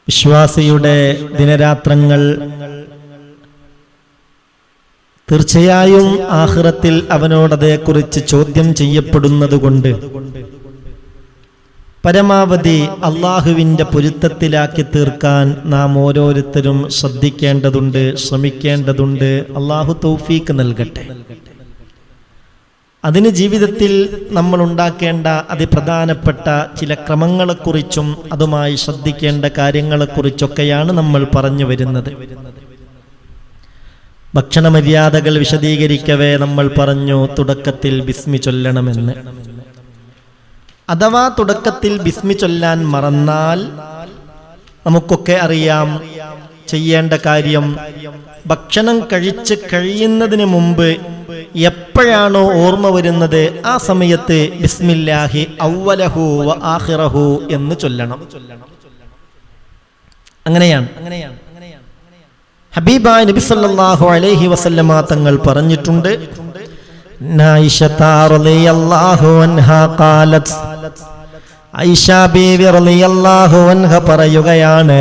വിശ്വാസിയുടെ ദിനരാത്രങ്ങൾ തീർച്ചയായും ആഖിറത്തിൽ അവനോടതേക്കുറിച്ച് ചോദ്യം ചെയ്യപ്പെടുന്നതുകൊണ്ട് പരമാവധി അള്ളാഹുവിൻ്റെ പൊരുത്തത്തിലാക്കി തീർക്കാൻ നാം ഓരോരുത്തരും ശ്രദ്ധിക്കേണ്ടതുണ്ട്, ശ്രമിക്കേണ്ടതുണ്ട്. അള്ളാഹു തൗഫീക്ക് നൽകട്ടെ. അതിന് ജീവിതത്തിൽ നമ്മൾ ഉണ്ടാക്കേണ്ട അതിപ്രധാനപ്പെട്ട ചില ക്രമങ്ങളെക്കുറിച്ചും അതുമായി ശ്രദ്ധിക്കേണ്ട കാര്യങ്ങളെക്കുറിച്ചൊക്കെയാണ് നമ്മൾ പറഞ്ഞു വരുന്നത്. ഭക്ഷണ മര്യാദകൾ വിശദീകരിക്കവേ നമ്മൾ പറഞ്ഞു തുടക്കത്തിൽ ബിസ്മി ചൊല്ലണമെന്ന്. അഥവാ തുടക്കത്തിൽ ബിസ്മി ചൊല്ലാൻ മറന്നാൽ നമുക്കൊക്കെ അറിയാം ചെയ്യേണ്ട കാര്യം ഭക്ഷണം കഴിച്ച് കഴിയുന്നതിന് മുമ്പ് എപ്പോഴാണോ ഓർമ്മ വരുന്നത് ആ സമയത്ത് ബിസ്മില്ലാഹി അവ്വലഹു വ ആഖിറഹു എന്ന് ചൊല്ലണം. അങ്ങനെയാണ് ഹബീബായ നബി സല്ലല്ലാഹു അലൈഹി വസല്ലമ തങ്ങൾ പറഞ്ഞിട്ടുണ്ട്. ആയിഷ റളിയല്ലാഹു അൻഹാ ഖാലത്, ആയിഷ ബീവി റളിയല്ലാഹു അൻഹ പറയുകയാണ്,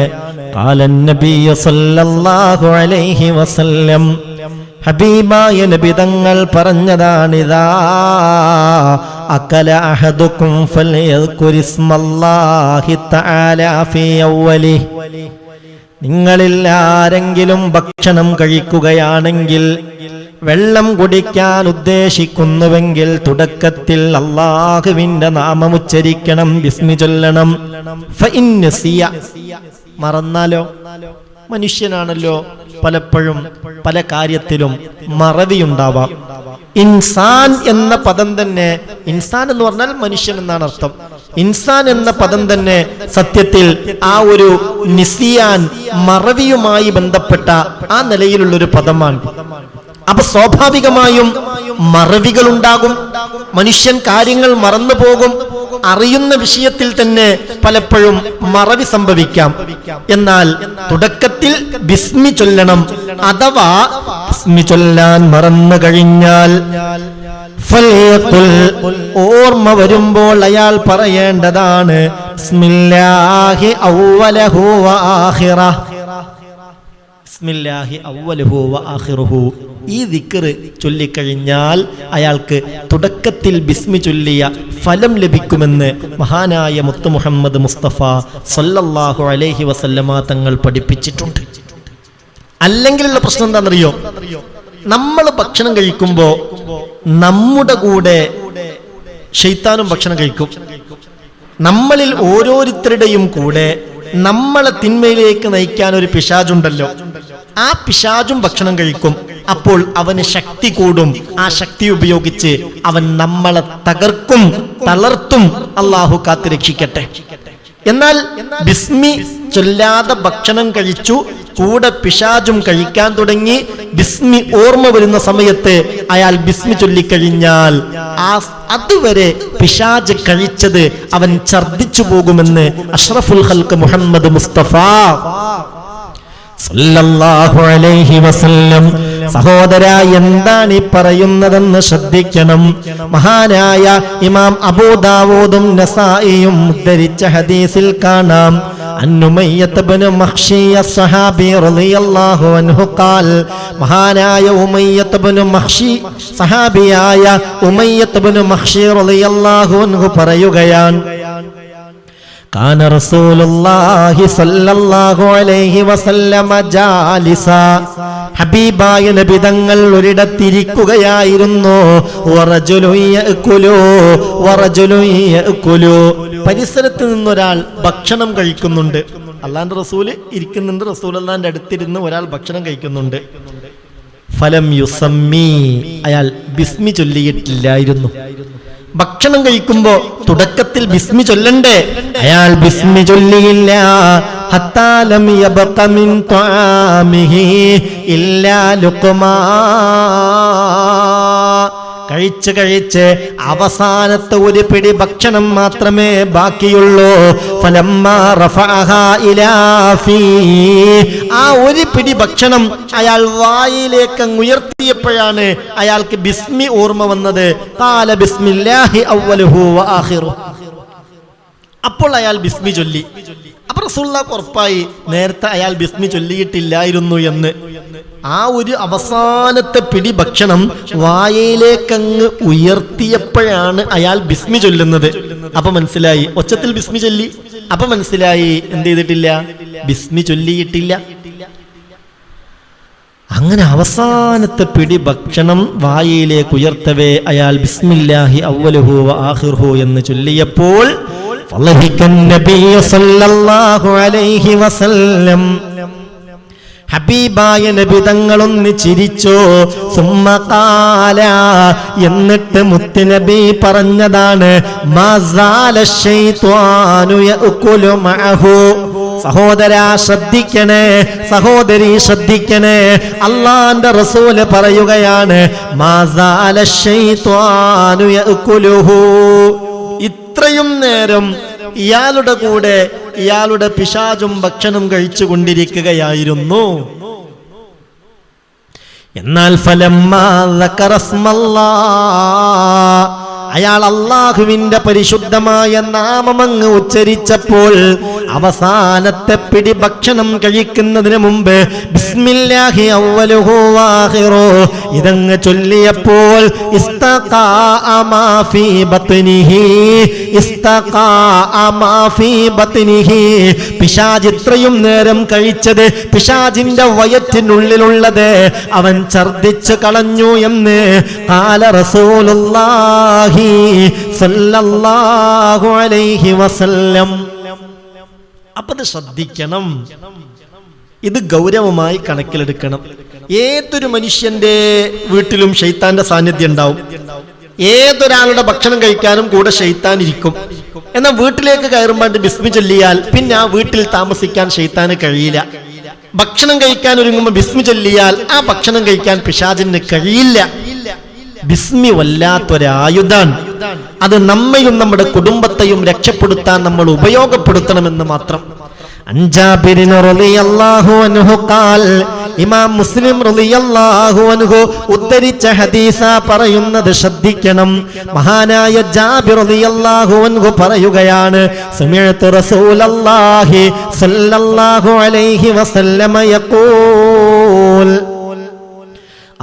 ഖാലൻ നബിയ്യു സല്ലല്ലാഹു അലൈഹി വസല്ലം, ഹബീബായ നബി തങ്ങൾ പറഞ്ഞതാണിതാ, അകല അഹദുക്കും ഫൽയദ്കുരിസ്മല്ലാഹി തആല ഫീ അവ്വലിഹി, നിങ്ങളിൽ ആരെങ്കിലും ഭക്ഷണം കഴിക്കുകയാണെങ്കിൽ, വെള്ളം കുടിക്കാൻ ഉദ്ദേശിക്കുന്നുവെങ്കിൽ തുടക്കത്തിൽ അല്ലാഹുവിന്റെ നാമം ഉച്ചരിക്കണം, ബിസ്മി ചൊല്ലണം. ഫഇൻ നസിയ, മറന്നാലോ? മനുഷ്യനാണല്ലോ, പലപ്പോഴും പല കാര്യത്തിലും മറവിയുണ്ടാവാം. ഇൻസാൻ എന്ന പദം തന്നെ, ഇൻസാൻ എന്ന് പറഞ്ഞാൽ മനുഷ്യൻ എന്നാണ് അർത്ഥം. ഇൻസാൻ എന്ന പദം തന്നെ സത്യത്തിൽ ആ ഒരു നിസിയാൻ, മറവിയുമായി ബന്ധപ്പെട്ട ആ നിലയിലുള്ളൊരു പദമാണ്. അപ്പൊ സ്വാഭാവികമായും മറവികൾ ഉണ്ടാകും. മനുഷ്യൻ കാര്യങ്ങൾ മറന്നു പോകും. അറിയുന്ന വിഷയത്തിൽ തന്നെ പലപ്പോഴും മറവി സംഭവിക്കാം. എന്നാൽ തുടക്കത്തിൽ ബിസ്മി ചൊല്ലണം. അഥവാ ബിസ്മി ചൊല്ലാൻ മറന്നു കഴിഞ്ഞാൽ ഓർമ്മ വരുമ്പോൾ അയാൾ പറയേണ്ടതാണ് ബിസ്മില്ലാഹി അവ്വലഹു വ ആഖിറഹു, ബിസ്മില്ലാഹി അവ്വലഹു വ ആഖിറഹു. ഈ ദിക്ർ ചൊല്ലിക്കഴിഞ്ഞാൽ അയാൾക്ക് തുടക്കത്തിൽ ബിസ്മി ചൊല്ലിയ ഫലം ലഭിക്കുമെന്ന് മഹാനായ മുത്ത് മുഹമ്മദ് മുസ്തഫ സല്ലല്ലാഹു അലൈഹി വസല്ലമ തങ്ങൾ പഠിപ്പിച്ചിട്ടുണ്ട്. അല്ലെങ്കിലുള്ള പ്രശ്നം എന്താണെന്നറിയോ? നമ്മൾ ഭക്ഷണം കഴിക്കുമ്പോൾ നമ്മുടെ കൂടെ ശൈത്താനും ഭക്ഷണം കഴിക്കും. നമ്മളിൽ ഓരോരുത്തരുടെയും കൂടെ നമ്മളെ തിന്മയിലേക്ക് നയിക്കാൻ ഒരു പിശാചുണ്ടല്ലോ, ആ പിശാചും ഭക്ഷണം കഴിക്കും. അപ്പോൾ അവന് ശക്തി കൂടും. ആ ശക്തി ഉപയോഗിച്ച് അവൻ നമ്മളെ തകർക്കും, തളർത്തും. അള്ളാഹു കാത്ത് രക്ഷിക്കട്ടെ. എന്നാൽ ബിസ്മി ചൊല്ലാതെ ഭക്ഷണം കഴിച്ചു, കൂടെ പിശാചും കഴിക്കാൻ തുടങ്ങി, ബിസ്മി ഓർമ്മ വരുന്ന സമയത്ത് അയാൾ ബിസ്മി ചൊല്ലിക്കഴിഞ്ഞാൽ അതുവരെ പിശാച് കഴിച്ചത് അവൻ ഛർദ്ദിച്ചു പോകുമെന്ന് അഷ്റഫുൽ ഖൽഖ് മുഹമ്മദ് മുസ്തഫ സല്ലല്ലാഹു അലൈഹി വസല്ലം. സഹോദര, എന്താണ് ഈ പറയുന്നതെന്ന് ശ്രദ്ധിക്കണം. മഹാനായ ഇമാം അബൂ ദാവൂദും നസായിയും ഉദ്ധരിച്ച ഹദീസിൽ കാണാം, അന്നുമയ്യത്ത് ഇബ്നു മഖ്ശി അസ്സഹാബി റളിയല്ലാഹു അൻഹു ഖാൽ, മഹാനായ ഉമയ്യത്ത് ഇബ്നു മഖ്ശി, സഹാബിയായ ഉമയ്യത്ത് ഇബ്നു മഖ്ശി റളിയല്ലാഹു അൻഹു പറയുകയാണ്, കാന റസൂലുള്ളാഹി സ്വല്ലല്ലാഹു അലൈഹി വസല്ലമ ജാലിസ, ഹബീബായ നബി തങ്ങൾ ഒരിടത്തിരിക്കുകയായിരുന്നു. വറജുലുൻ യഅകുലു, പരിസരത്ത് നിന്നൊരാൾ ഭക്ഷണം കഴിക്കുന്നുണ്ട്. അല്ലാഹുവിന്റെ റസൂല് ഇരിക്കുന്നുണ്ട്, റസൂലുള്ളാഹിന്റെ അടുത്തിരുന്ന് ഒരാൾ ഭക്ഷണം കഴിക്കുന്നുണ്ട്. ഫലം യുസമ്മി, അയാൾ ബിസ്മി ചൊല്ലിയിട്ടില്ലായിരുന്നു. ഭക്ഷണം കഴിക്കുമ്പോ തുടക്കത്തിൽ ബിസ്മി ചൊല്ലണ്ടേ, അയാൾ ബിസ്മി ചൊല്ലിയില്ല. ഹത്താ ലം യബ്ഖ മിൻ ത്വാമിഹി ഇല്ലാ ലുഖ്മാ, കഴിച്ച് അവസാനത്തെ ഒരു പിടി ഭക്ഷണം മാത്രമേ ബാക്കിയുള്ളൂ. ഫലമ്മാ റഫഅഹാ ഇലാ ഫീ, ആ ഒരു പിടി ഭക്ഷണം അയാൾ വായിലേക്ക് ഉയർത്തിയപ്പോഴാണ് അയാൾക്ക് ബിസ്മി ഓർമ്മ വന്നത്. ഖാല ബിസ്മില്ലാഹി അവ്വലുഹു വ ആഖിറു, അപ്പോൾ അയാൾ ബിസ്മി ചൊല്ലി. അപ്പൊ റസൂലുള്ളാഹിക്ക് ഉറപ്പായി നേരത്തെ അയാൾ ബിസ്മി ചൊല്ലിയിട്ടില്ലായിരുന്നു എന്ന്. ആ ഒരു അവസാനത്തെ പിടി ഭക്ഷണം വായയിലേക്കങ്ങ് ഉയർത്തിയപ്പോഴാണ് അയാൾ ബിസ്മി ചൊല്ലുന്നത്. അപ്പൊ മനസ്സിലായി, ഒച്ചത്തിൽ ബിസ്മി ചൊല്ലി. അപ്പൊ മനസ്സിലായി എന്ത് ചെയ്തിട്ടില്ല, ബിസ്മി ചൊല്ലിയിട്ടില്ല. അങ്ങനെ അവസാനത്തെ പിടി ഭക്ഷണം വായയിലേക്ക് ഉയർത്തവേ അയാൾ ബിസ്മില്ലാഹി അവ്വലുഹു വ ആഖിറുഹു എന്ന് ചൊല്ലിയപ്പോൾ ഹബീബായ നബി തങ്ങളൊന്ന് ചിരിച്ചോ. സുമ്മഖാല, എന്നിട്ട് മുത്തുനബി പറഞ്ഞതാണ്, മസാല ശൈത്വാനു യഅകുലു മഅഹു. സഹോദരാ ശ്രദ്ധിക്കണേ, സഹോദരി ശ്രദ്ധിക്കണേ. അല്ലാഹുവിന്റെ റസൂല് പറയുകയാണ്, മസാല ശൈത്വാനു യഅകുലുഹു. ഇത്രയും നേരം ഇയാളുടെ കൂടെ ഇയാളുടെ പിശാചും ഭക്ഷണം കഴിച്ചു കൊണ്ടിരിക്കുകയായിരുന്നു. എന്നാൽ ഫലമ്മാ ദക്കറസ്മല്ലാഹ്, അയാൾ അല്ലാഹുവിന്റെ പരിശുദ്ധമായ നാമമങ്ങ് ഉച്ചരിച്ചപ്പോൾ, അവസാനത്തെ പിടി ഭക്ഷണം കഴിക്കുന്നതിന് മുമ്പ് ബിസ്മില്ലാഹി അവ്വലുഹു വാഖിറുഹു ഇതങ്ങ് ചൊല്ലിയപ്പോൾ ഇസ്തഖാഅ മാ ഫീ ബത്നിഹി, ഇസ്തഖാഅ മാ ഫീ ബത്നിഹി. പിശാച് ഇത്രയും നേരം കഴിച്ചത്, പിശാചിന്റെ വയറ്റിനുള്ളിലുള്ളത് അവൻ ഛർദ്ദിച്ചു കളഞ്ഞു എന്ന് ഖാല റസൂലുള്ളാഹി സല്ലല്ലാഹു അലൈഹി വസല്ലം. അപ്പൊ ഇത് ശ്രദ്ധിക്കണം, ഇത് ഗൗരവമായി കണക്കിലെടുക്കണം. ഏതൊരു മനുഷ്യന്റെ വീട്ടിലും ശൈത്താന്റെ സാന്നിധ്യം ഉണ്ടാവും. ഏതൊരാളുടെ ഭക്ഷണം കഴിക്കാനും കൂടെ ശൈത്താൻ ഇരിക്കും. എന്നാൽ വീട്ടിലേക്ക് കയറുമ്പോൾ ബിസ്മി ചൊല്ലിയാൽ പിന്നെ ആ വീട്ടിൽ താമസിക്കാൻ ശൈത്താന് കഴിയില്ല. ഭക്ഷണം കഴിക്കാൻ ഒരുങ്ങുമ്പോൾ ബിസ്മി ചൊല്ലിയാൽ ആ ഭക്ഷണം കഴിക്കാൻ പിശാചിന് കഴിയില്ല. ബിസ്മി വല്ലാത്തൊരായുധാണ്. അത് നമ്മയും നമ്മുടെ കുടുംബത്തെയും രക്ഷപ്പെടുത്താൻ നമ്മൾ ഉപയോഗപ്പെടുത്തണമെന്ന് മാത്രം. അൻജാബിർ റളിയല്ലാഹു അൻഹു ഖാൽ, ഇമാം മുസ്ലിം റളിയല്ലാഹു അൻഹു ഉദ്ധരിച്ച ഹദീസ പറയുന്നത് ശ്രദ്ധിക്കണം. മഹാനായ ജാബിർ റളിയല്ലാഹു അൻഹു പറയുകയാണ്, സമിഅതു റസൂലല്ലാഹി സ്വല്ലല്ലാഹു അലൈഹി വസല്ലമ യഖൂൽ,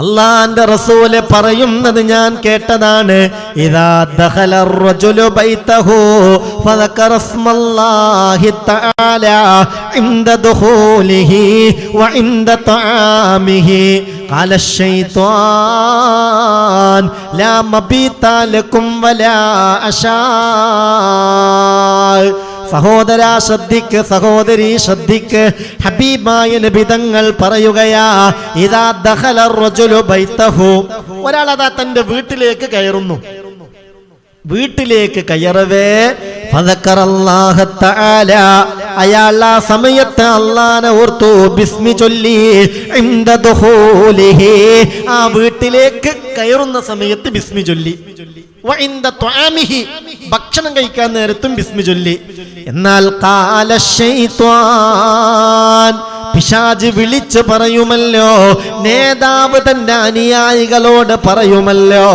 അല്ലാഹുവിന്റെ റസൂല് പറയുന്നത് ഞാൻ കേട്ടതാണ്, ഇദാ ദഖലർ റജുലു ബൈതഹു ഫദകറ ഇസ്മല്ലാഹി തആല ഇൻദ ദുഖൂലിഹി വ ഇൻദ തആമിഹി ഖാല അശ്ശൈത്വാൻ ലാ മബീത ലക്കും വലാ അശാ. സഹോദരാ ശ്രദ്ധിക്ക്, സഹോദരി ശ്രദ്ധിക്ക്. ഹബീബായ നബി തങ്ങൾ പറയുകയാ, ഇദാ ദഖലർ റജുലു ബൈതഹു, ഒരാൾ അതാ തന്റെ വീട്ടിലേക്ക് കയറുന്നു. വീട്ടിലേക്ക് കയറവേ ഫദക്കറല്ലാഹ തആല, അയാൾ ആ സമയത്ത് അല്ലാഹനെ ഓർത്തു, ബിസ്മി ചൊല്ലി. ഇൻദ ദുഖൂലിഹി, ആ വീട്ടിലേക്ക് കയറുന്ന സമയത്ത് ബിസ്മി ചൊല്ലി. വഇൻദ തുആമിഹി, ഭക്ഷണം കഴിക്കാൻ നേരത്തും ബിസ്മി ചൊല്ലി. എന്നാൽ ഖാല ശൈത്വാൻ, പിശാച് വിളിച്ചു പറയുമല്ലോ, നേതാവ് തന്റെ അനുയായികളോട് പറയുമല്ലോ,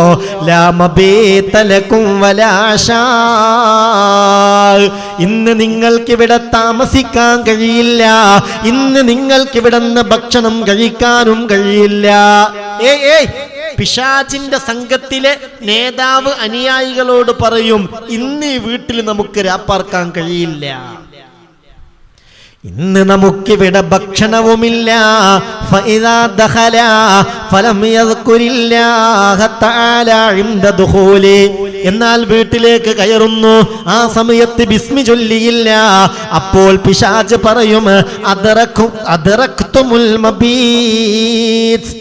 ലാ മബീത ലക്കും വലാ അശാ, ഇന്ന് നിങ്ങൾക്കിവിടെ താമസിക്കാൻ കഴിയില്ല, ഇന്ന് നിങ്ങൾക്കിവിടെ നിന്ന് ഭക്ഷണം കഴിക്കാനും കഴിയില്ല. പിശാചിന്റെ സംഘത്തിലെ നേതാവ് അനുയായികളോട് പറയും, ഇന്ന് ഈ വീട്ടിൽ നമുക്ക് രാപ്പാർക്കാൻ കഴിയില്ല, ഇന്ന് നമുക്കിവിടെ ഭക്ഷണവുമില്ല. ഫഇദാ ദഖല ഫലം യദ്കുരില്ലാഹ തആല ഇൻദ ദുഖൂലി, എന്നാൽ വീട്ടിലേക്ക് കയറുന്നു, ആ സമയത്ത് ബിസ്മി ചൊല്ലിയില്ല. അപ്പോൾ പിശാച് പറയും, അദറക്തുമുൽ മബീത്,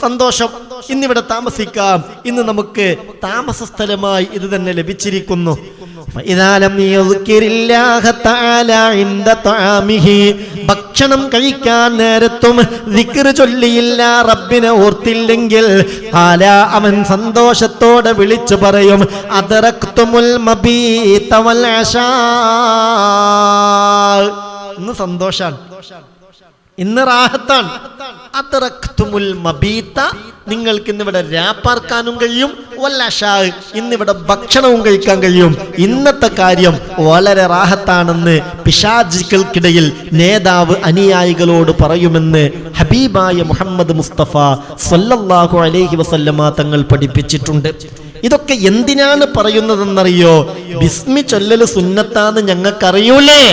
സന്തോഷം, ഇന്നിവിടെ താമസിക്കാം, ഇന്ന് നമുക്ക് താമസ സ്ഥലമായി ഇത് തന്നെ ലഭിച്ചിരിക്കുന്നു. ഭക്ഷണം കഴിക്കാൻ നേരത്തും ദിക്ർ ചൊല്ലിയില്ല, റബ്ബിനെ ഓർത്തില്ലെങ്കിൽ അവൻ സന്തോഷത്തോടെ വിളിച്ചു പറയും, അദറക്തുമുൽ മബീത വൽ അശാ, ഇന്ന് സന്തോഷാണ്, ഇന്ന് റാഹത്താണ്. അദറക്തുമുൽ മബീത, നിങ്ങൾക്ക് ഇന്നിവിടെ രാപ്പാർക്കാനും കഴിയും, വൽ അശാ, ഇന്നിവിടെ ഭക്ഷണവും കഴിക്കാൻ കഴിയും. ഇന്നത്തെ കാര്യം വളരെ റാഹത്താണെന്ന് പിശാചുക്കൾക്കിടയിൽ നേതാവ് അനുയായികളോട് പറയുമെന്ന് ഹബീബായ മുഹമ്മദ് മുസ്തഫ സല്ലല്ലാഹു അലൈഹി വസല്ലമ തങ്ങൾ പഠിപ്പിച്ചിട്ടുണ്ട്. ഇതൊക്കെ എന്തിനാണ് പറയുന്നതെന്നറിയോ? ബിസ്മി ചൊല്ലല് സുന്നത്താന്ന് ഞങ്ങൾക്കറിയൂലേ?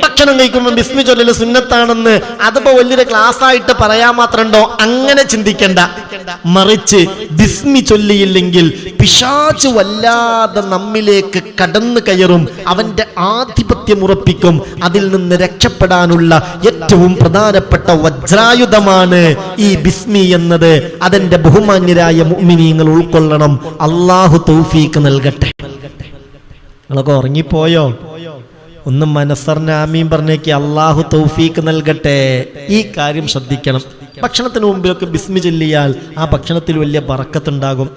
ഭക്ഷണം കഴിക്കുമ്പോൾ ബിസ്മി ചൊല്ലല് സുന്നത്താണെന്ന് അതിപ്പോ വലിയൊരു ക്ലാസ് ആയിട്ട് പറയാൻ മാത്രമുണ്ടോ? അങ്ങനെ ചിന്തിക്കണ്ട. മറിച്ച് ബിസ്മി ചൊല്ലിയില്ലെങ്കിൽ പിശാച് വല്ലാതെ നമ്മിലേക്ക് കടന്നു കയറും, അവന്റെ ആധിപത്യം ഉറപ്പിക്കും. അതിൽ നിന്ന് രക്ഷപ്പെടാനുള്ള ഏറ്റവും പ്രധാനപ്പെട്ട വജ്രായുധമാണ് ഈ ബിസ്മി എന്നത്. അതിന്റെ ബഹുമാന്യരായ മുഅ്മിനീങ്ങൾ ഉൾക്കൊള്ളണം. അല്ലാഹു തൗഫീഖ് നൽകട്ടെ. നിങ്ങളൊക്കെ ഉറങ്ങിപ്പോയോ? ഒന്ന് മനസ്സറിന് ആമീൻ പറഞ്ഞേക്ക്. അല്ലാഹു തൗഫീഖ് നൽകട്ടെ. ഈ കാര്യം ശ്രദ്ധിക്കണം. ഭക്ഷണത്തിന് മുമ്പിലൊക്കെ ബിസ്മി ചൊല്ലിയാൽ ആ ഭക്ഷണത്തിൽ വലിയ ബറക്കത്തുണ്ടാകും.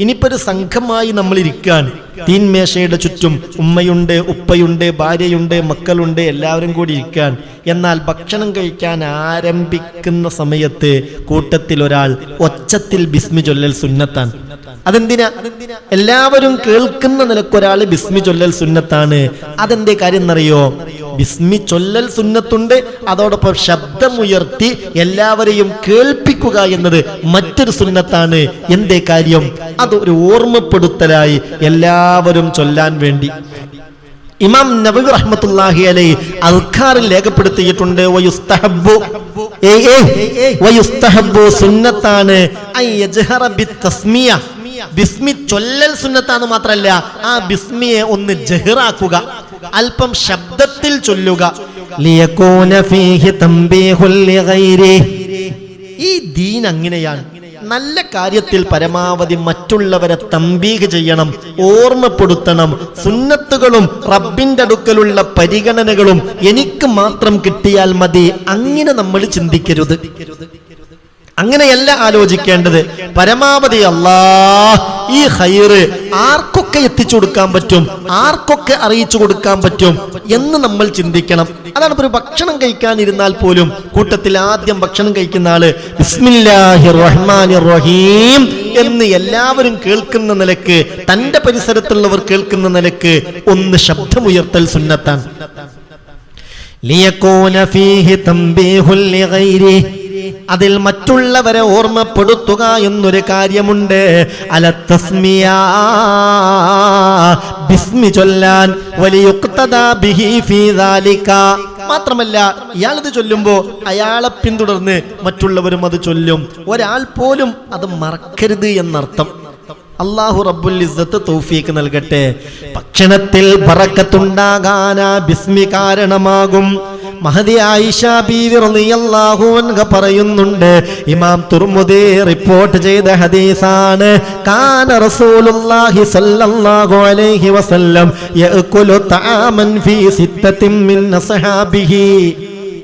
ഇനിയിപ്പോ ഒരു സംഘമായി നമ്മൾ ഇരിക്കാൻ, തീൻമേശയുടെ ചുറ്റും ഉമ്മയുണ്ട്, ഉപ്പയുണ്ട്, ഭാര്യയുണ്ട്, മക്കളുണ്ട്, എല്ലാവരും കൂടി ഇരിക്കാൻ. എന്നാൽ ഭക്ഷണം കഴിക്കാൻ ആരംഭിക്കുന്ന സമയത്ത് കൂട്ടത്തിൽ ഒരാൾ ഒച്ചത്തിൽ ബിസ്മി ചൊല്ലൽ സുന്നത്താണ്. അതെന്തിനാ? എല്ലാവരും കേൾക്കുന്ന നിലക്കൊരാൾ ബിസ്മി ചൊല്ലൽ സുന്നത്താണ്. അതെന്തേ കാര്യം എന്നറിയോ? ബിസ്മി ചൊല്ലൽ സുന്നത്തുണ്ട്, അതോടൊപ്പം ശബ്ദമുയർത്തി എല്ലാവരെയും കേൾപ്പിക്കുക എന്നത് മറ്റൊരു സുന്നത്താണ്. എന്തേ കാര്യം? അതൊരു ഓർമ്മപ്പെടുത്തലായി എല്ലാവരും ചൊല്ലാൻ വേണ്ടി. ഇമാം നബവി റഹ്മത്തുള്ളാഹി അലൈഹി അദ്കാറിൽ രേഖപ്പെടുത്തിയിട്ടുണ്ട്, വയുസ്തഹബ്ബു സുന്നത്താണ് അൻ യജ്ഹറ ബിത്തസ്മിയ. ബിസ്മി ചൊല്ലൽ സുന്നത്താന്ന് മാത്രല്ല, ആ ബിസ്മിയെ ഒന്ന് ജഹ്റാക്കുക, അല്പം ശബ്ദത്തിൽ ചൊല്ലുക. ലിയകൂന ഫീഹി തംബീഹുൽ ലിഗൈരിഹി. ഈ ദീൻ അങ്ങനെയാണ്. നല്ല കാര്യത്തിൽ പരമാവധി മറ്റുള്ളവരെ തംബീഹ് ചെയ്യണം, ഓർമ്മപ്പെടുത്തണം. സുന്നത്തുകളും റബ്ബിന്റെ അടുക്കലുള്ള പരിഗണനകളും എനിക്ക് മാത്രം കിട്ടിയാൽ മതി, അങ്ങനെ നമ്മൾ ചിന്തിക്കരുത്. അങ്ങനെയല്ല ആലോചിക്കേണ്ടത്. പരമാവധി അല്ലാഹ് ഈ ഖൈറ് ആർക്കൊക്കെ എത്തിച്ചു കൊടുക്കാൻ പറ്റും, ആർക്കൊക്കെ അറിയിച്ചു കൊടുക്കാൻ പറ്റും എന്ന് നമ്മൾ ചിന്തിക്കണം. അതാണ് ഒരു ഭക്ഷണം കഴിക്കാനിരുന്നാൽ പോലും കൂട്ടത്തിൽ ആദ്യം ഭക്ഷണം കഴിക്കുന്ന ആള് ബിസ്മില്ലാഹിർ റഹ്മാനിർ റഹീം എന്ന് എല്ലാവരും കേൾക്കുന്ന നിലക്ക്, തന്റെ പരിസരത്തുള്ളവർ കേൾക്കുന്ന നിലക്ക് ഒന്ന് ശബ്ദമുയർത്തൽ സുന്നത്താണ്. ലിയകൂന ഫീഹി തംബീഹുൽ ലിഗൈരിഹി. അതിൽ മറ്റുള്ളവരെ ഓർമ്മപ്പെടുത്തുക എന്നൊരു കാര്യമുണ്ട്. അലത്തസ്മിയ, ബിസ്മി ചൊല്ലാൻ. വലിയുഖ്തദാ ബിഹി ഫീ ദാലിക. മാത്രമല്ല ഇയാളത് ചൊല്ലുമ്പോ അയാളെ പിന്തുടർന്ന് മറ്റുള്ളവരും അത് ചൊല്ലും. ഒരാൾ പോലും അത് മറക്കരുത് എന്നർത്ഥം. അല്ലാഹു റബ്ബുൽ ഇസ്സത്ത് തൗഫീഖ് നൽകട്ടെ. ഭക്ഷണത്തിൽ ബറക്കത്തുണ്ടാകാൻ ബിസ്മി കാരണമാകും. മഹദി ആയിഷ ബീവി റളിയല്ലാഹു അൻഹ പറയുന്നുണ്ട്, ഇമാം തുർമുദി റിപ്പോർട്ട് ചെയ്ത ഹദീസാണ്, കാന റസൂലുള്ളാഹി സ്വല്ലല്ലാഹു അലൈഹി വസല്ലം യഅകുലു തആമൻ ഫീ സിത്തത്തിൻ മിൻ അസ്ഹാബിഹി.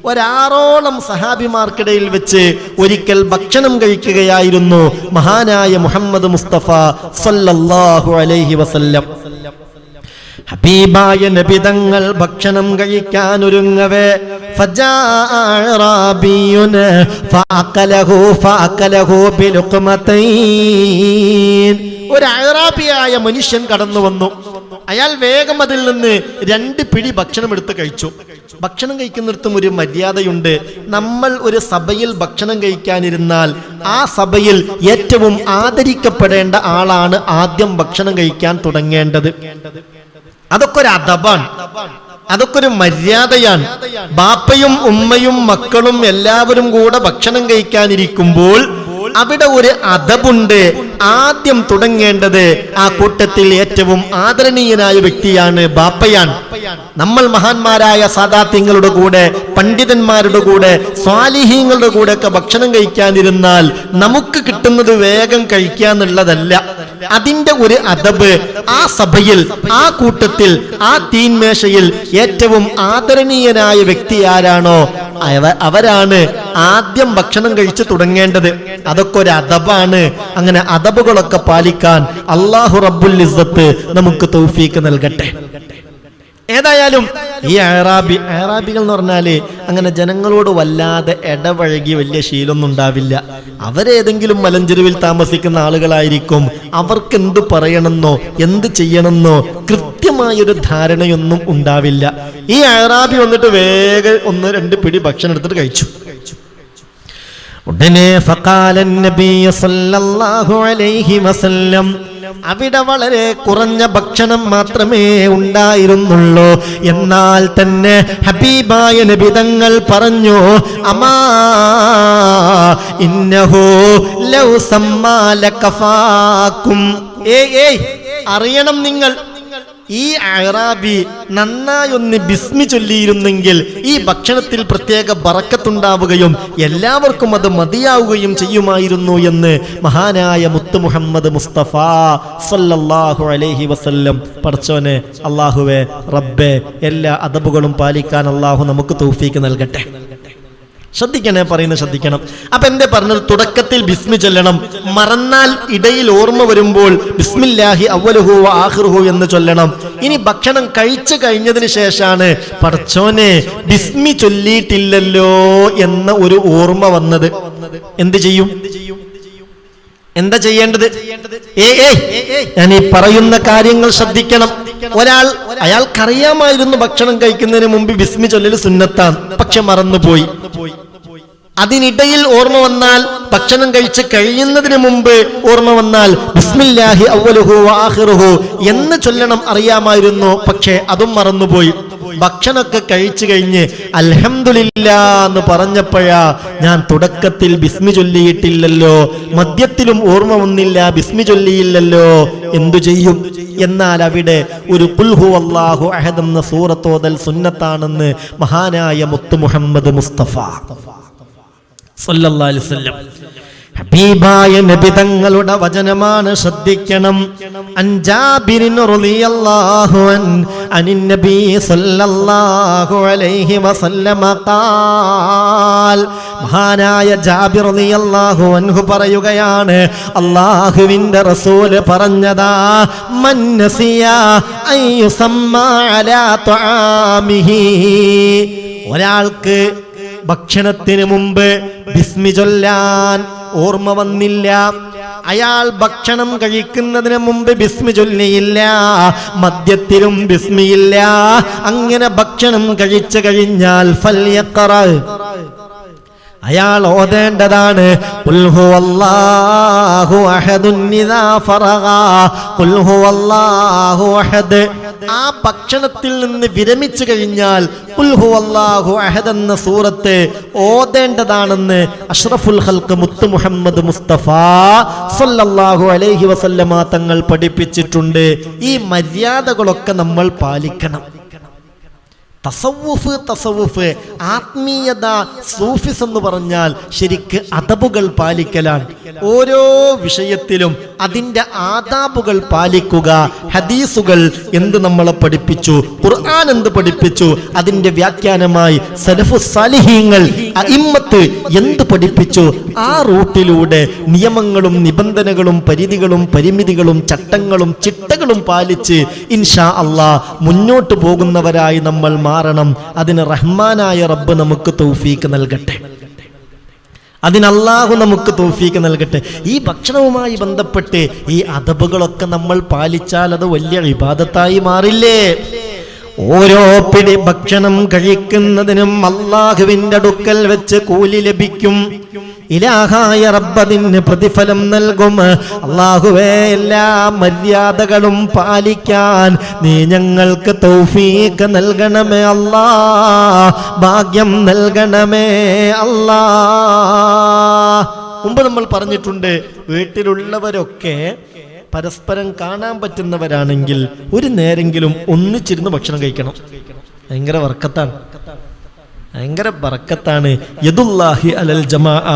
ഒരാറോളം സഹാബിമാർക്കിടയിൽ വെച്ച് ഒരിക്കൽ ഭക്ഷണം കഴിക്കുകയായിരുന്നു മഹാനായ മുഹമ്മദ് മുസ്തഫ സല്ലല്ലാഹു അലൈഹി വസല്ലം. ഹബീബായ നബി തങ്ങൾ ഭക്ഷണം കഴിക്കാൻ ഒരുങ്ങവേ ഒരു അഅറാബിയായ മനുഷ്യൻ കടന്നു വന്നു. അയാൾ വേഗം അതിൽ നിന്ന് 2 പിടി ഭക്ഷണം എടുത്ത് കഴിച്ചു. ഭക്ഷണം കഴിക്കുന്നിടത്തും ഒരു മര്യാദയുണ്ട്. നമ്മൾ ഒരു സഭയിൽ ഭക്ഷണം കഴിക്കാനിരുന്നാൽ ആ സഭയിൽ ഏറ്റവും ആദരിക്കപ്പെടേണ്ട ആളാണ് ആദ്യം ഭക്ഷണം കഴിക്കാൻ തുടങ്ങേണ്ടത്. അതൊക്കെ ഒരു അദബാണ്, അതൊക്കെ ഒരു മര്യാദയാണ്. ബാപ്പയും ഉമ്മയും മക്കളും എല്ലാവരും കൂടെ ഭക്ഷണം കഴിക്കാനിരിക്കുമ്പോൾ അവിടെ ഒരു അദബുണ്ട്. ആദ്യം തുടങ്ങേണ്ടത് ആ കൂട്ടത്തിൽ ഏറ്റവും ആദരണീയനായ വ്യക്തിയാണ്, ബാപ്പയാണ്. നമ്മൾ മഹാന്മാരായ സാദാത്യങ്ങളുടെ കൂടെ, പണ്ഡിതന്മാരുടെ കൂടെ, സ്വാലിഹീങ്ങളുടെ കൂടെ ഒക്കെ ഭക്ഷണം കഴിക്കാനിരുന്നാൽ നമുക്ക് കിട്ടുന്നത് വേഗം കഴിക്കാന്നുള്ളതല്ല. അതിന്റെ ഒരു അദബ് ആ സഭയിൽ, ആ കൂട്ടത്തിൽ, ആ തീൻമേശയിൽ ഏറ്റവും ആദരണീയനായ വ്യക്തി ആരാണോ അവരാണ് ആദ്യം ഭക്ഷണം കഴിച്ചു തുടങ്ങേണ്ടത്. അതൊക്കെ ഒരു അദബാണ്. അങ്ങനെ അദബുകളൊക്കെ പാലിക്കാൻ അല്ലാഹു റബ്ബുൽ ഇസ്സത്ത് നമുക്ക് തൗഫീഖ് നൽകട്ടെ. ഏതായാലും ഈ അയറാബികൾ എന്ന് പറഞ്ഞാല് അങ്ങനെ ജനങ്ങളോട് വല്ലാതെ ഇടപഴകി വലിയ ശീലമൊന്നും ഉണ്ടാവില്ല. അവരേതെങ്കിലും മലഞ്ചെരുവിൽ താമസിക്കുന്ന ആളുകളായിരിക്കും. അവർക്ക് എന്ത് പറയണമെന്നോ എന്ത് ചെയ്യണമെന്നോ കൃത്യമായൊരു ധാരണയൊന്നും ഉണ്ടാവില്ല. ഈ അയറാബി വന്നിട്ട് വേഗം 1-2 പിടി ഭക്ഷണം എടുത്തിട്ട് കഴിച്ചു. ഉടനെ ഫഖാലൻ നബി സല്ലല്ലാഹു അലൈഹി വസല്ലം, അവിടെ വളരെ കുറഞ്ഞ ഭക്ഷണം മാത്രമേ ഉണ്ടായിരുന്നുള്ളൂ. എന്നാൽ തന്നെ ഹബീബായ നബി തങ്ങൾ പറഞ്ഞു, അമാ ഇന്നഹു ലൗ സമ്മാ ലകഫാക്കും. അറിയണം നിങ്ങൾ, ഈ അയറാബി നന്നായൊന്ന് ബിസ്മി ചൊല്ലിയിരുന്നെങ്കിൽ ഈ ഭക്ഷണത്തിൽ പ്രത്യേക ബറക്കത്തുണ്ടാവുകയും എല്ലാവർക്കും അത് മതിയാവുകയും ചെയ്യുമായിരുന്നു എന്ന് മഹാനായ മുത്ത് മുഹമ്മദ് മുസ്തഫ സല്ലല്ലാഹു അലൈഹി വസല്ലം. പടച്ചോനെ, അല്ലാഹുവേ, റബ്ബേ, എല്ലാ അദബുകളും പാലിക്കാൻ അല്ലാഹു നമുക്ക് തൗഫീക്ക് നൽകട്ടെ. ശ്രദ്ധിക്കണേ, പറയുന്നത് ശ്രദ്ധിക്കണം. അപ്പൊ എന്തേ പറഞ്ഞത്? തുടക്കത്തിൽ ബിസ്മി ചൊല്ലണം. മറന്നാൽ ഇടയിൽ ഓർമ്മ വരുമ്പോൾ ബിസ്മില്ലാഹി അവ്വലുഹു വ ആഖിറുഹു എന്ന് ചൊല്ലണം. ഇനി ഭക്ഷണം കഴിച്ചു കഴിഞ്ഞതിന് ശേഷമാണ് പടച്ചോനെ ബിസ്മി ചൊല്ലിയിട്ടില്ലല്ലോ എന്ന ഒരു ഓർമ്മ വന്നത്. എന്ത് ചെയ്യും? എന്താ ചെയ്യേണ്ടത്? ഞാൻ ഈ പറയുന്ന കാര്യങ്ങൾ ശ്രദ്ധിക്കണം. അയാൾക്കറിയാമായിരുന്നു ഭക്ഷണം കഴിക്കുന്നതിന് മുമ്പ് ബിസ്മി ചൊല്ലൽ സുന്നത്താണ്, പക്ഷെ മറന്നുപോയി. അതിനിടയിൽ ഓർമ്മ വന്നാൽ, ഭക്ഷണം കഴിച്ച് കഴിയുന്നതിന് മുമ്പ് ഓർമ്മ വന്നാൽ ബിസ്മില്ലാഹി അവ്വലുഹു വ ആഖിറുഹു എന്ന് ചൊല്ലണം അറിയാമായിരുന്നു, പക്ഷെ അതും മറന്നുപോയി. ഭക്ഷണമൊക്കെ കഴിച്ചു കഴിഞ്ഞ് അൽഹംദുലില്ലാ എന്ന് പറഞ്ഞപ്പോഴാ ഞാൻ തുടക്കത്തിൽ ബിസ്മി ചൊല്ലിയിട്ടില്ലല്ലോ, മധ്യത്തിലും ഓർമ്മ വന്നില്ല, ബിസ്മി ചൊല്ലിയില്ലല്ലോ, എന്തു ചെയ്യും? എന്നാൽ അവിടെ ഒരു ഖുൽ ഹുവല്ലാഹു അഹദ് എന്ന സൂറത്ത് ഓതൽ സുന്നത്താണെന്ന് മഹാനായ മുത്ത് മുഹമ്മദ് മുസ്തഫ സല്ലല്ലാഹു അലൈഹി വസല്ലം. ഹബീബായ നബി തങ്ങളുടെ വചനമാണ്, ശ്രദ്ധിക്കണം. അൻ ജാബിർ റളിയല്ലാഹു അനിൻ നബി സല്ലല്ലാഹു അലൈഹി വസല്ലം ഖാൽ, മഹാനായ ജാബിർ റളിയല്ലാഹു അൻഹു പറയുകയാണ്, അല്ലാഹുവിന്റെ റസൂൽ പറഞ്ഞതാ, മൻ നസിയ അൻ യുസമ്മാ അലാ തുആമിഹി, ഒരാൾക്ക് ഭക്ഷണത്തിന് മുമ്പ് ബിസ്മി ചൊല്ലാൻ ഓർമ്മ വന്നില്ല, അയാൾ ഭക്ഷണം കഴിക്കുന്നതിന് മുമ്പ് ബിസ്മി ചൊല്ലിയില്ല, മദ്യത്തിലും ബിസ്മിയില്ല, അങ്ങനെ ഭക്ഷണം കഴിച്ചു കഴിഞ്ഞാൽ ഫൽയഖറ, അയാൾ ഓതേണ്ടതാണ് ഖുൽ ഹുവല്ലാഹു അഹദുൻ ഇദാ ഫറഗ, ഖുൽ ഹുവല്ലാഹു അഹദ്. ആ ഭക്ഷണത്തിൽ നിന്ന് വിരമിച്ചു കഴിഞ്ഞാൽ ഖുൽ ഹുവല്ലാഹു അഹദ് എന്ന സൂറത്ത് ഓതേണ്ടതാണെന്ന് അഷ്റഫുൽ ഖൽഖ് മുത്ത് മുഹമ്മദ് മുസ്തഫ സല്ലല്ലാഹു അലൈഹി വസല്ലമ തങ്ങൾ പഠിപ്പിച്ചിട്ടുണ്ട്. ഈ മര്യാദകളൊക്കെ നമ്മൾ പാലിക്കണം. തസവുഫ്, ആത്മീയത, സൂഫിസ് എന്ന് പറഞ്ഞാൽ ശരിക്ക് അദബുകൾ പാലിക്കലാണ്. ഓരോ വിഷയത്തിലും അതിൻ്റെ ആദാബുകൾ പാലിക്കുക. ഹദീസുകൾ എന്ത് നമ്മളെ പഠിപ്പിച്ചു, ഖുർആൻ എന്ത് പഠിപ്പിച്ചു, അതിൻ്റെ വ്യാഖ്യാനമായി സലഫു സാലിഹീങ്ങൾ അഇമ്മത്ത് എന്ത് പഠിപ്പിച്ചു, ആ റൂട്ടിലൂടെ നിയമങ്ങളും നിബന്ധനകളും പരിധികളും പരിമിതികളും ചട്ടങ്ങളും ചിട്ടകളും പാലിച്ച് ഇൻഷാ അല്ലാഹ് മുന്നോട്ട് പോകുന്നവരായി നമ്മൾ മാറണം. അതിന് റഹ്മാനായ റബ്ബ് നമുക്ക് തൗഫീക്ക് നൽകട്ടെ. അതിന് അല്ലാഹു നമുക്ക് തൗഫീക്ക് നൽകട്ടെ. ഈ ഭക്ഷണവുമായി ബന്ധപ്പെട്ട് ഈ അദബുകളൊക്കെ നമ്മൾ പാലിച്ചാൽ അത് വലിയ ഇബാദത്തായി മാറില്ലേ? ഓരോ പിടി ഭക്ഷണം കഴിക്കുന്നതിനും അല്ലാഹുവിന്റെ അടുക്കൽ വെച്ച് കൂലി ലഭിക്കും. ഇലാഹായ റബ്ബതിന് പ്രതിഫലം നൽകും. അല്ലാഹുവേ, എല്ലാ മര്യാദകളും പാലിക്കാൻ നീ ഞങ്ങൾക്ക് തൗഫീഖ് നൽകണമേ അല്ലാ, ഭാഗ്യം നൽകണമേ അല്ലാ. മുമ്പ് നമ്മൾ പറഞ്ഞിട്ടുണ്ട്, വീട്ടിലുള്ളവരൊക്കെ പരസ്പരം കാണാൻ പറ്റുന്നവരാണെങ്കിൽ ഒരു നേരെങ്കിലും ഒന്നിച്ചിരുന്ന് ഭക്ഷണം കഴിക്കണം. ഭയങ്കര ബർക്കത്താണ്, ഭയങ്കര ബർക്കത്താണ്. യദുല്ലാഹി അലൽ ജമാഅ.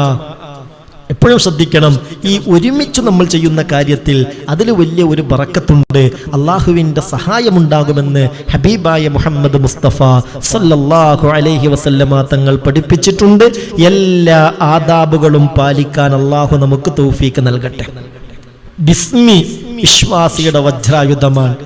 എപ്പോഴും ശ്രദ്ധിക്കണം, ഈ ഒരുമിച്ച് നമ്മൾ ചെയ്യുന്ന കാര്യത്തിൽ അതിൽ വലിയ ഒരു ബറക്കത്തുണ്ട്. അള്ളാഹുവിൻ്റെ സഹായമുണ്ടാകുമെന്ന് ഹബീബായ മുഹമ്മദ് മുസ്തഫ സല്ലല്ലാഹു അലൈഹി വസല്ലമ തങ്ങൾ പഠിപ്പിച്ചിട്ടുണ്ട്. എല്ലാ ആദാബുകളും പാലിക്കാൻ അള്ളാഹു നമുക്ക് തൗഫീക്ക് നൽകട്ടെ. ബിസ്മി വിശ്വാസിയുടെ വജ്രായുധമാണ്.